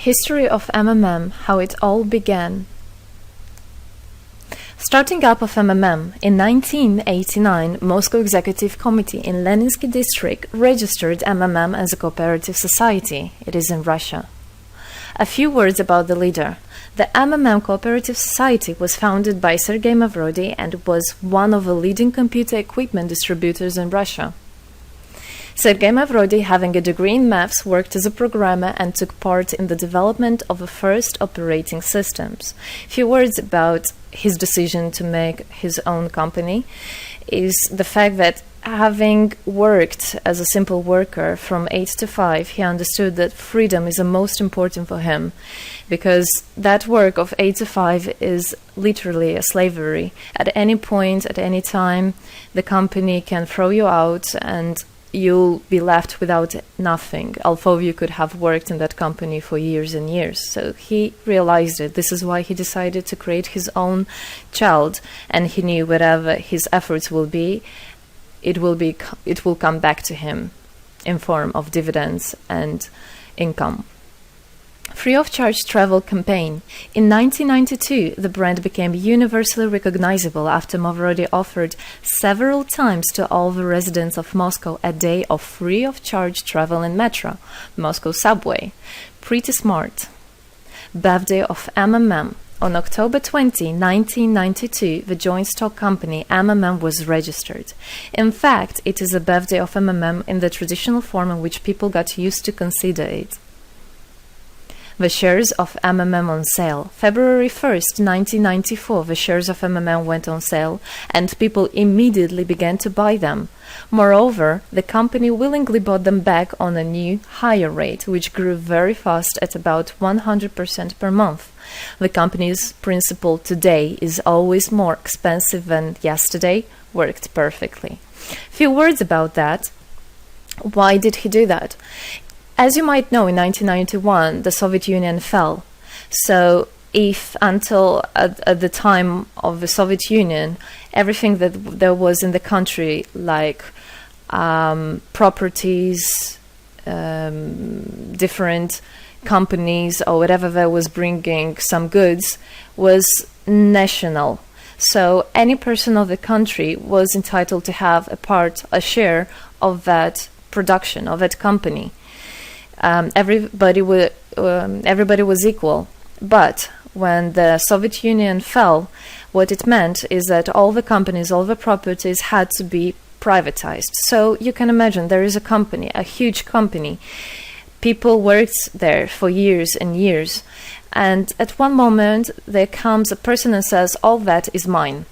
History of MMM, how it all began. Starting up of MMM, in 1989, Moscow Executive Committee in Leninsky District registered MMM as a cooperative society. It is in Russia. A few words about the leader. The MMM Cooperative Society was founded by Sergei Mavrodi and was one of the leading computer equipment distributors in Russia. Sergei Mavrodi, having a degree in maths, worked as a programmer and took part in the development of the first operating systems. A few words about his decision to make his own company is the fact that having worked as a simple worker from 8 to 5, he understood that freedom is the most important for him, because that work of 8 to 5 is literally a slavery. At any point, at any time, the company can throw you out and you'll be left without nothing, although you could have worked in that company for years and years. So he realized it. This is why he decided to create his own child, and he knew whatever his efforts will be, it will come back to him in form of dividends and income. Free of charge travel campaign. In 1992, the brand became universally recognizable after Mavrodi offered several times to all the residents of Moscow a day of free of charge travel in metro, Moscow subway. Pretty smart. Birthday of MMM. On October 20, 1992, the joint stock company MMM was registered. In fact, it is a birthday of MMM in the traditional form in which people got used to consider it. The shares of MMM on sale. February 1st, 1994, the shares of MMM went on sale, and people immediately began to buy them. Moreover, the company willingly bought them back on a new, higher rate, which grew very fast at about 100% per month. The company's principle today is always more expensive than yesterday worked perfectly. Few words about that. Why did he do that? As you might know, in 1991, the Soviet Union fell. So if until at the time of the Soviet Union, everything that there was in the country, like properties, different companies, or whatever that was bringing some goods, was national. So any person of the country was entitled to have a share of that production, of that company. Everybody was equal. But when the Soviet Union fell, what it meant is that all the companies, all the properties had to be privatized. So you can imagine there is a company, a huge company. People worked there for years and years. And at one moment, there comes a person and says, all that is mine.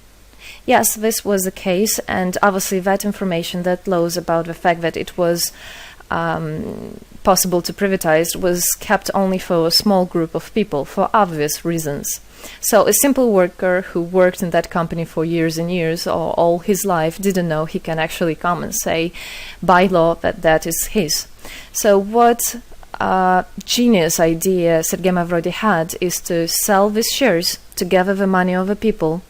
Yes, this was the case. And obviously that information, that laws about the fact that it was possible to privatize was kept only for a small group of people for obvious reasons. So a simple worker who worked in that company for years and years or all his life didn't know he can actually come and say by law that that is his. So what genius idea Sergei Mavrodi had is to sell these shares to gather the money of the people,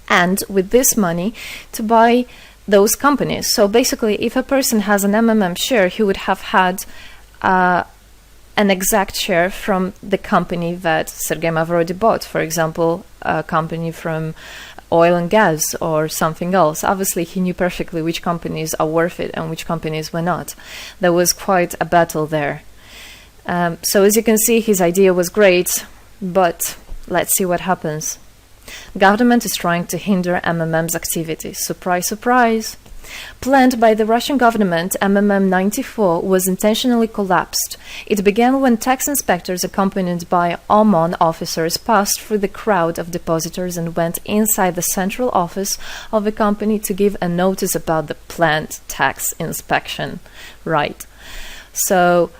and with this money to buy those companies. So basically, if a person has an MMM share, he would have had an exact share from the company that Sergei Mavrodi bought. For example, a company from oil and gas or something else. Obviously, he knew perfectly which companies are worth it and which companies were not. There was quite a battle there. So as you can see, his idea was great, but let's see what happens. Government is trying to hinder MMM's activities. Surprise, surprise. Planned by the Russian government, MMM 94 was intentionally collapsed. It began when tax inspectors accompanied by OMON officers passed through the crowd of depositors and went inside the central office of the company to give a notice about the planned tax inspection. Right. So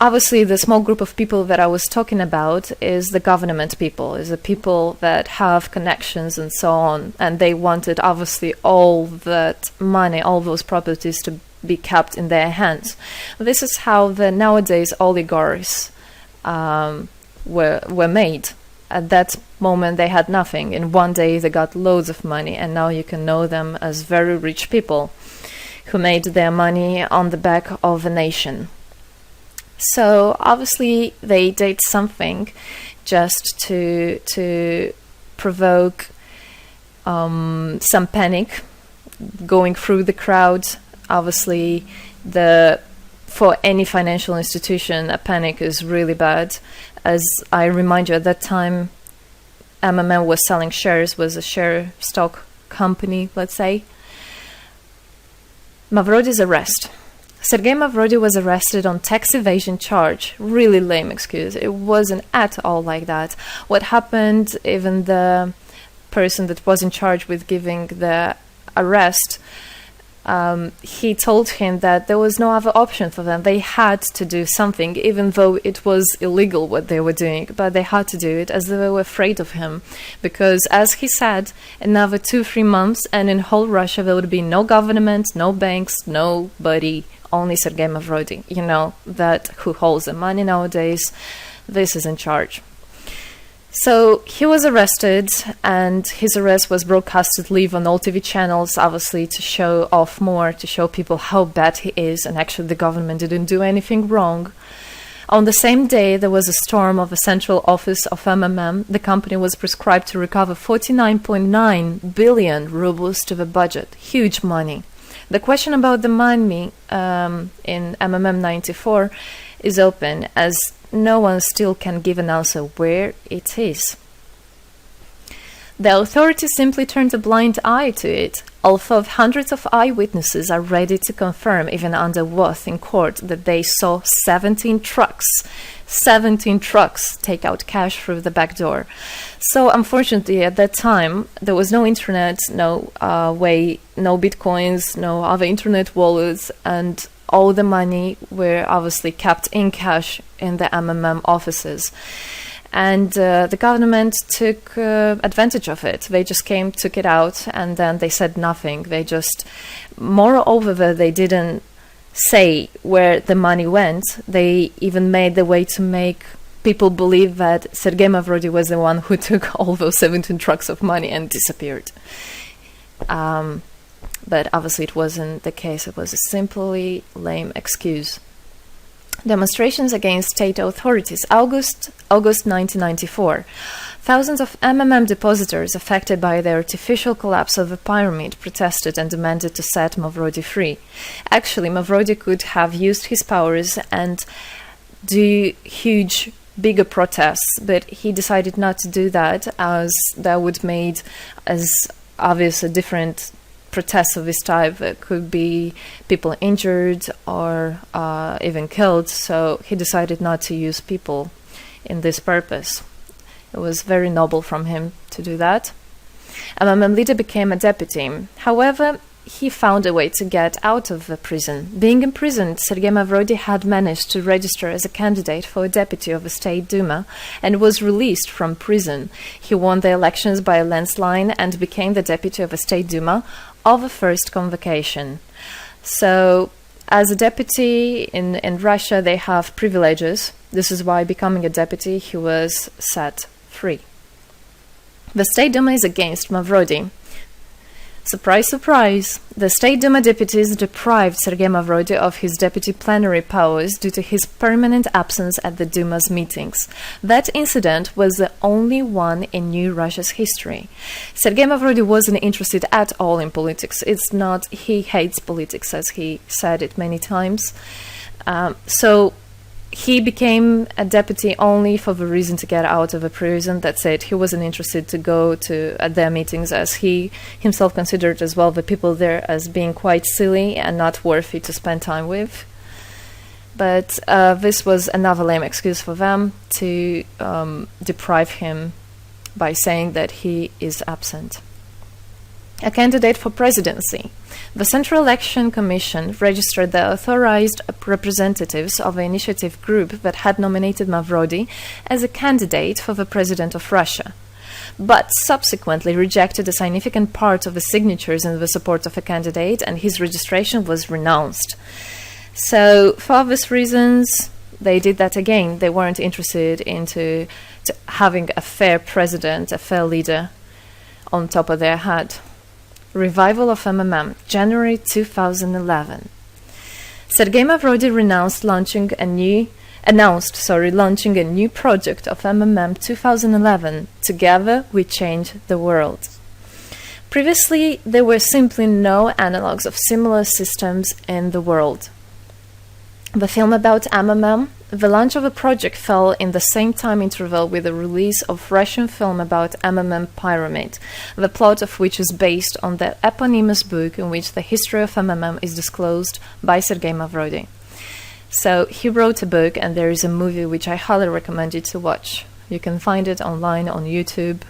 obviously, the small group of people that I was talking about is the government people, is the people that have connections and so on. And they wanted, obviously, all that money, all those properties to be kept in their hands. This is how the nowadays oligarchs were made. At that moment, they had nothing. In one day, they got loads of money. And now you can know them as very rich people who made their money on the back of a nation. So obviously they did something just to provoke some panic going through the crowd. Obviously, for any financial institution, a panic is really bad. As I remind you, at that time, MMM was selling shares, was a share stock company, let's say. Mavrody's arrest. Sergei Mavrody was arrested on tax evasion charge. Really lame excuse. It wasn't at all like that. What happened, even the person that was in charge with giving the arrest, he told him that there was no other option for them. They had to do something, even though it was illegal what they were doing, but they had to do it as they were afraid of him. Because, as he said, another 2-3 months and in whole Russia there would be no government, no banks, nobody, only Sergei Mavrody, that who holds the money nowadays. This is in charge. So he was arrested, and his arrest was broadcasted live on all TV channels, obviously to show off more, to show people how bad he is, and actually the government didn't do anything wrong. On the same day, there was a storm of the central office of MMM. The company was prescribed to recover 49.9 billion rubles to the budget. Huge money. The question about the money in MMM 94 is open, as no one still can give an answer where it is. The authorities simply turned a blind eye to it, although hundreds of eyewitnesses are ready to confirm, even under oath in court, that they saw 17 trucks take out cash through the back door. So unfortunately, at that time, there was no internet, no way, no bitcoins, no other internet wallets, and all the money were obviously kept in cash in the MMM offices. And the government took advantage of it. They just came, took it out, and then they said nothing. They just, moreover, they didn't say where the money went. They even made the way to make people believe that Sergei Mavrody was the one who took all those 17 trucks of money and disappeared. But obviously it wasn't the case. It was a simply lame excuse. Demonstrations against state authorities. August 1994. Thousands of MMM depositors affected by the artificial collapse of the pyramid protested and demanded to set Mavrody free. Actually, Mavrody could have used his powers and do huge, bigger protests, but he decided not to do that, as that would made as obvious a different protests of this type. Could be people injured or even killed, so he decided not to use people in this purpose. It was very noble from him to do that. MMM leader became a deputy. However, he found a way to get out of the prison. Being imprisoned, Sergei Mavrody had managed to register as a candidate for a deputy of the State Duma and was released from prison. He won the elections by a landslide and became the deputy of the State Duma of the first convocation. So, as a deputy in Russia, they have privileges. This is why, becoming a deputy, he was set free. The State Duma is against Mavrody. Surprise, surprise! The State Duma deputies deprived Sergei Mavrody of his deputy plenary powers due to his permanent absence at the Duma's meetings. That incident was the only one in New Russia's history. Sergei Mavrody wasn't interested at all in politics. It's not, he hates politics, as he said it many times. So he became a deputy only for the reason to get out of a prison. That's it. He wasn't interested to go to their meetings, as he himself considered as well the people there as being quite silly and not worthy to spend time with. But this was another lame excuse for them to deprive him by saying that he is absent. A candidate for presidency. The Central Election Commission registered the authorized representatives of the initiative group that had nominated Mavrody as a candidate for the president of Russia, but subsequently rejected a significant part of the signatures in the support of a candidate, and his registration was renounced. So, for obvious reasons, they did that again. They weren't interested into having a fair president, a fair leader on top of their head. Revival of MMM, January 2011. Sergei Mavrody renounced launching a new launching a new project of MMM 2011, Together We Change the World. Previously, there were simply no analogues of similar systems in the world. The film about MMM, the launch of a project fell in the same time interval with the release of Russian film about MMM Pyramid, the plot of which is based on the eponymous book in which the history of MMM is disclosed by Sergei Mavrodi. So he wrote a book, and there is a movie which I highly recommend you to watch. You can find it online on YouTube.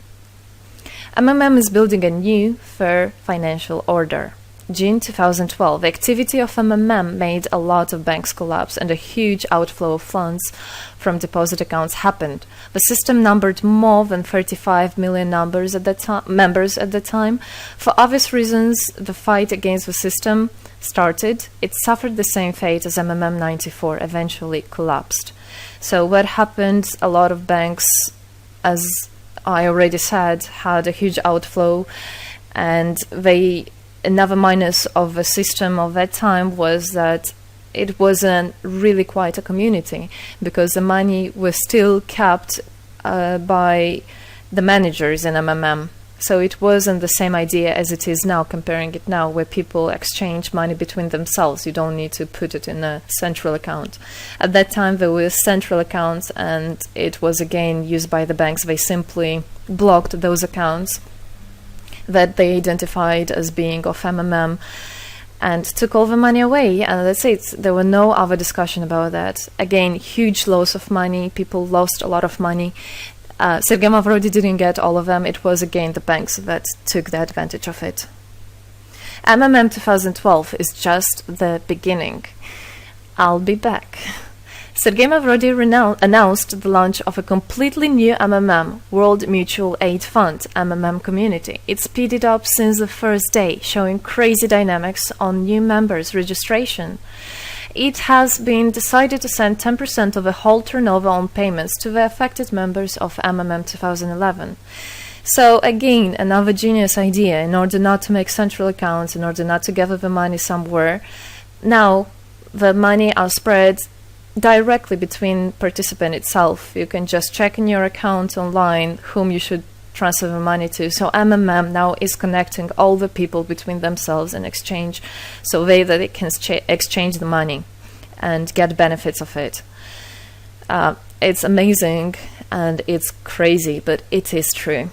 MMM is building a new, fair financial order. June 2012, the activity of MMM made a lot of banks collapse and a huge outflow of funds from deposit accounts happened. The system numbered more than 35 million members at the time. For obvious reasons, the fight against the system started. It suffered the same fate as MMM 94, eventually collapsed. So what happened? A lot of banks, as I already said, had a huge outflow, and another minus of the system of that time was that it wasn't really quite a community, because the money was still kept by the managers in MMM. So it wasn't the same idea as it is now, comparing it now, where people exchange money between themselves. You don't need to put it in a central account. At that time, there were central accounts, and it was again used by the banks. They simply blocked those accounts that they identified as being of MMM and took all the money away, and that's it. There were no other discussion about that. Again, huge loss of money. People lost a lot of money. Sergei Mavrodi didn't get all of them. It was again the banks that took the advantage of it. MMM 2012 is just the beginning. I'll be back. Sergei Mavrodi announced the launch of a completely new MMM, World Mutual Aid Fund, MMM community. It speeded up since the first day, showing crazy dynamics on new members' registration. It has been decided to send 10% of the whole turnover on payments to the affected members of MMM 2011. So again, another genius idea. In order not to make central accounts, in order not to gather the money somewhere, now the money are spread directly between participant itself. You can just check in your account online whom you should transfer the money to. So MMM now is connecting all the people between themselves in exchange, so that they can exchange the money and get benefits of it. It's amazing and it's crazy, but it is true.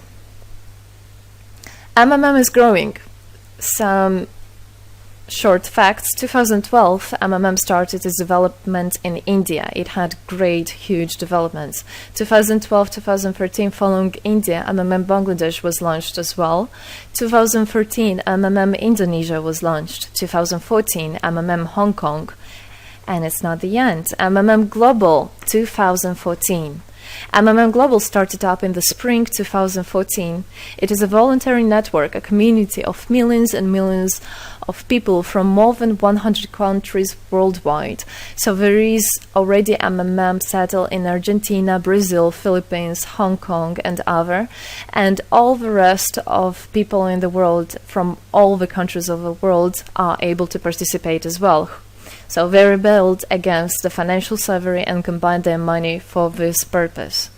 MMM is growing. Some short facts. 2012, MMM started its development in India. It had great, huge developments. 2012-2013, following India, MMM Bangladesh was launched as well. 2013, MMM Indonesia was launched. 2014, MMM Hong Kong. And it's not the end. MMM Global, 2014. MMM Global started up in the spring 2014. It is a voluntary network, a community of millions and millions of people from more than 100 countries worldwide. So there is already MMM settled in Argentina, Brazil, Philippines, Hong Kong, and other, and all the rest of people in the world from all the countries of the world are able to participate as well. So they rebelled against the financial slavery and combined their money for this purpose.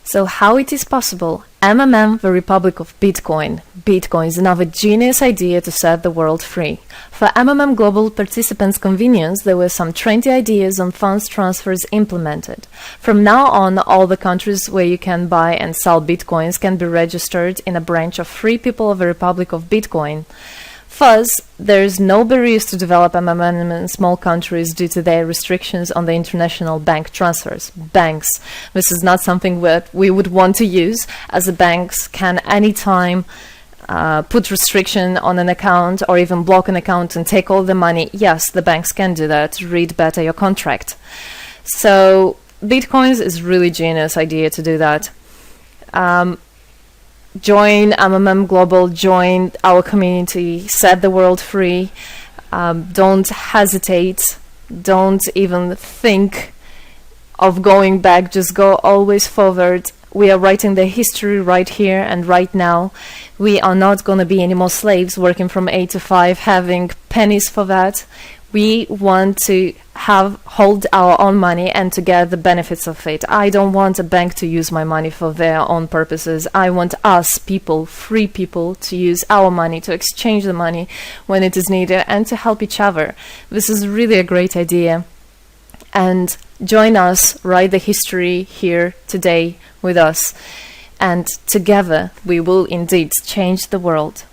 So how it is possible? MMM, the Republic of Bitcoin. Bitcoin is another genius idea to set the world free. For MMM Global participants' convenience, there were some 20 ideas on funds transfers implemented. From now on, all the countries where you can buy and sell Bitcoins can be registered in a branch of Free People of the Republic of Bitcoin. Thus, there is no barriers to develop MMM in small countries due to their restrictions on the international bank transfers. Banks. This is not something that we would want to use, as the banks can anytime put restriction on an account or even block an account and take all the money. Yes, the banks can do that. Read better your contract. So, Bitcoins is really genius idea to do that. Join MMM Global, join our community, set the world free. Don't hesitate, don't even think of going back, just go always forward. We are writing the history right here and right now. We are not going to be any more slaves working from 8 to 5, having pennies for that. We want to hold our own money and to get the benefits of it. I don't want a bank to use my money for their own purposes. I want us people, free people, to use our money, to exchange the money when it is needed, and to help each other. This is really a great idea. And join us, write the history here today with us. And together we will indeed change the world.